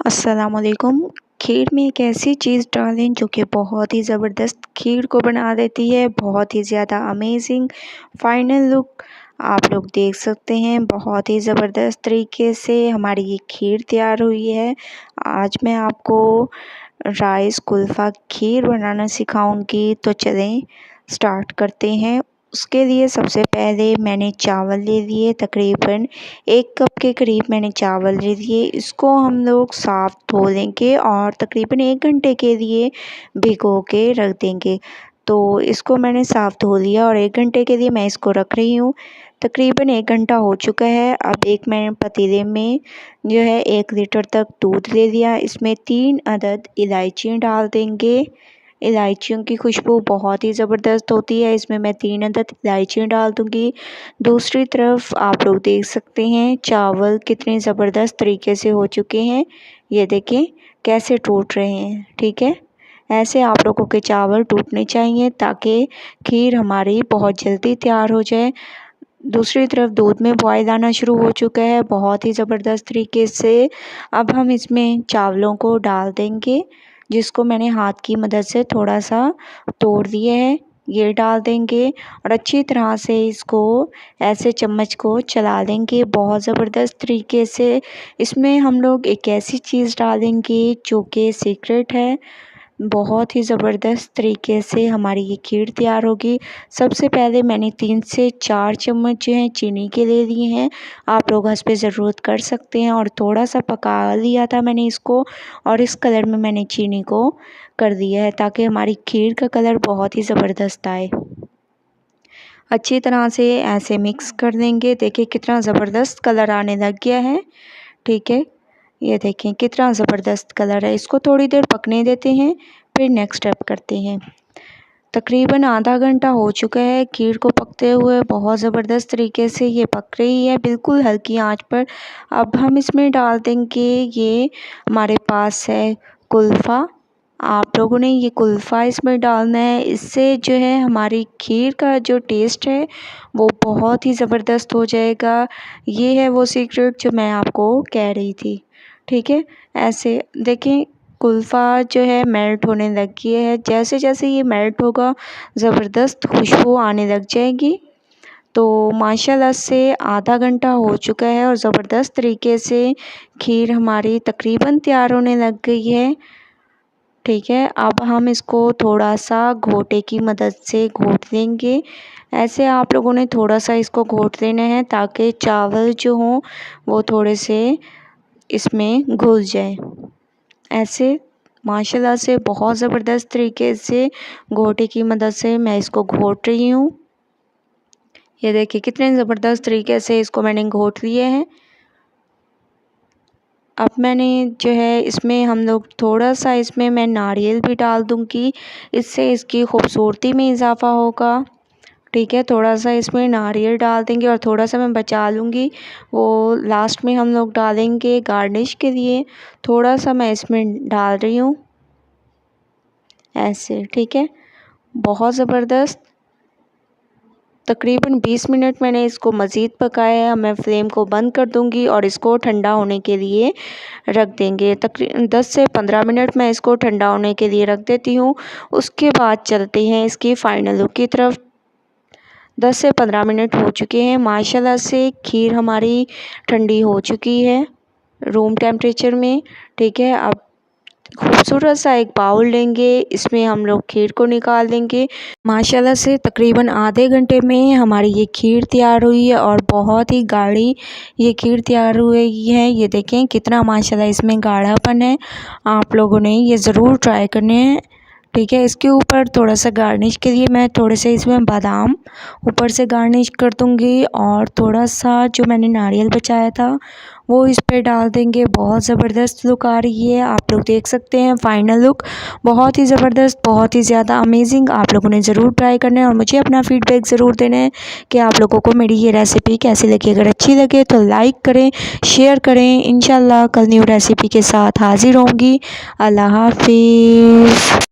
अस्सलामुअलैकुम। खीर में एक ऐसी चीज़ डालें जो कि बहुत ही ज़बरदस्त खीर को बना देती है, बहुत ही ज़्यादा अमेजिंग। फाइनल लुक आप लोग देख सकते हैं, बहुत ही ज़बरदस्त तरीके से हमारी ये खीर तैयार हुई है। आज मैं आपको राइस कुल्फ़ा खीर बनाना सिखाऊंगी, तो चलें स्टार्ट करते हैं। उसके लिए सबसे पहले मैंने चावल ले लिए, तकरीबन 1 कप के करीब मैंने चावल ले लिए। इसको हम लोग साफ़ धो लेंगे और तकरीबन 1 घंटे के लिए भिगो के रख देंगे। तो इसको मैंने साफ़ धो लिया और 1 घंटे के लिए मैं इसको रख रही हूँ। तकरीबन 1 घंटा हो चुका है। अब एक मैंने पतीले में जो है 1 लीटर तक दूध ले लिया। इसमें 3 अदद इलायची डाल देंगे। इलायचियों की खुशबू बहुत ही ज़बरदस्त होती है, इसमें मैं 3 अदद इलायची डाल दूँगी। दूसरी तरफ आप लोग देख सकते हैं चावल कितने ज़बरदस्त तरीके से हो चुके हैं। ये देखें कैसे टूट रहे हैं, ठीक है। ऐसे आप लोगों के चावल टूटने चाहिए ताकि खीर हमारी बहुत जल्दी तैयार हो जाए। दूसरी तरफ दूध में बॉयल आना शुरू हो चुका है बहुत ही ज़बरदस्त तरीके से। अब हम इसमें चावलों को डाल देंगे, जिसको मैंने हाथ की मदद से थोड़ा सा तोड़ दिया है, ये डाल देंगे और अच्छी तरह से इसको ऐसे चम्मच को चला देंगे बहुत ज़बरदस्त तरीके से। इसमें हम लोग एक ऐसी चीज़ डालेंगे जो कि सीक्रेट है, बहुत ही ज़बरदस्त तरीके से हमारी ये खीर तैयार होगी। सबसे पहले मैंने 3 से 4 चम्मच जो हैं चीनी के ले लिए हैं, आप लोग हस्बे ज़रूरत कर सकते हैं। और थोड़ा सा पका लिया था मैंने इसको और इस कलर में मैंने चीनी को कर दिया है ताकि हमारी खीर का कलर बहुत ही ज़बरदस्त आए। अच्छी तरह से ऐसे मिक्स कर देंगे। देखिए कितना ज़बरदस्त कलर आने लग गया है, ठीक है। ये देखें कितना ज़बरदस्त कलर है। इसको थोड़ी देर पकने देते हैं, फिर नेक्स्ट स्टेप करते हैं। तकरीबन आधा घंटा हो चुका है खीर को पकते हुए, बहुत ज़बरदस्त तरीके से ये पक रही है बिल्कुल हल्की आंच पर। अब हम इसमें डाल देंगे, ये हमारे पास है कुल्फ़ा। आप लोगों ने ये कुल्फ़ा इसमें डालना है, इससे जो है हमारी खीर का जो टेस्ट है वो बहुत ही ज़बरदस्त हो जाएगा। ये है वो सीक्रेट जो मैं आपको कह रही थी, ठीक है। ऐसे देखें कुल्फ़ा जो है मेल्ट होने लग गया है। जैसे जैसे ये मेल्ट होगा ज़बरदस्त खुशबू आने लग जाएगी। तो माशाल्लाह से आधा घंटा हो चुका है और ज़बरदस्त तरीके से खीर हमारी तकरीबन तैयार होने लग गई है, ठीक है। अब हम इसको थोड़ा सा घोटे की मदद से घोट लेंगे। ऐसे आप लोगों ने थोड़ा सा इसको घोट लेना है ताकि चावल जो हों वो थोड़े से इसमें घुल जाए। ऐसे माशाल्लाह से बहुत ज़बरदस्त तरीके से घोटे की मदद से मैं इसको घोट रही हूँ। ये देखिए कितने ज़बरदस्त तरीके से इसको मैंने घोट लिए हैं। अब मैंने जो है इसमें हम लोग थोड़ा सा इसमें मैं नारियल भी डाल दूँगी, इससे इसकी खूबसूरती में इजाफ़ा होगा, ठीक है। थोड़ा सा इसमें नारियल डाल देंगे और थोड़ा सा मैं बचा लूँगी, वो लास्ट में हम लोग डालेंगे गार्निश के लिए। थोड़ा सा मैं इसमें डाल रही हूँ ऐसे, ठीक है। बहुत ज़बरदस्त तकरीबन 20 मिनट मैंने इसको मज़ीद पकाया है। मैं फ्लेम को बंद कर दूंगी और इसको ठंडा होने के लिए रख देंगे। तकरीबन 10 से 15 मिनट मैं इसको ठंडा होने के लिए रख देती हूँ। उसके बाद चलते हैं इसकी फ़ाइनल लुक की तरफ। 10 से 15 मिनट हो चुके हैं, माशाल्लाह से खीर हमारी ठंडी हो चुकी है रूम टेम्परेचर में, ठीक है। अब खूबसूरत सा एक बाउल लेंगे, इसमें हम लोग खीर को निकाल देंगे। माशाल्लाह से तकरीबन आधे घंटे में हमारी ये खीर तैयार हुई है और बहुत ही गाढ़ी ये खीर तैयार हुई है। ये देखें कितना माशाल्लाह इसमें गाढ़ापन है। आप लोगों ने ये ज़रूर ट्राई करने हैं, ठीक है। इसके ऊपर थोड़ा सा गार्निश के लिए मैं थोड़े से इसमें बादाम ऊपर से गार्निश कर दूंगी और थोड़ा सा जो मैंने नारियल बचाया था वो इस पे डाल देंगे। बहुत ज़बरदस्त लुक आ रही है, आप लोग देख सकते हैं फ़ाइनल लुक बहुत ही ज़बरदस्त, बहुत ही ज़्यादा अमेजिंग। आप लोगों ने ज़रूर ट्राई करना है और मुझे अपना फ़ीडबैक ज़रूर देना है कि आप लोगों को मेरी ये रेसिपी कैसी लगी। अगर अच्छी लगे तो लाइक करें, शेयर करें। इंशाल्लाह कल न्यू रेसिपी के साथ हाज़िर होंगी। अल्लाह हाफिज़।